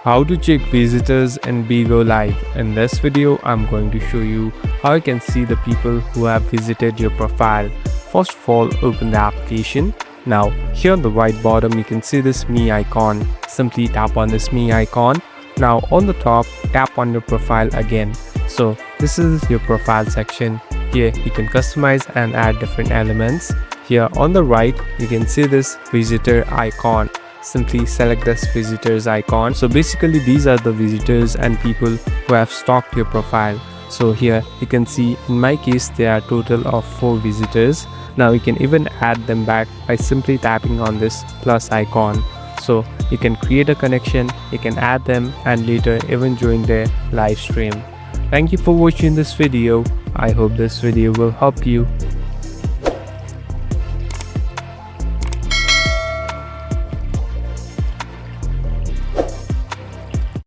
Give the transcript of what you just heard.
How to check visitors in Bigo Live. In this video, I'm going to show you how you can see the people who have visited your profile. First of all, open the application. Now, here on the right bottom, you can see this me icon. Simply tap on this me icon. Now, on the top, tap on your profile again. So, this is your profile section. Here, you can customize and add different elements. Here on the right, you can see this visitor icon. Simply select this visitors icon. So basically these are the visitors and people who have stalked your profile. So here you can see in my case there are a total of 4 visitors. Now you can even add them back by simply tapping on this plus icon. So you can create a connection, you can add them and later even join their live stream. Thank you for watching this video. I hope this video will help you.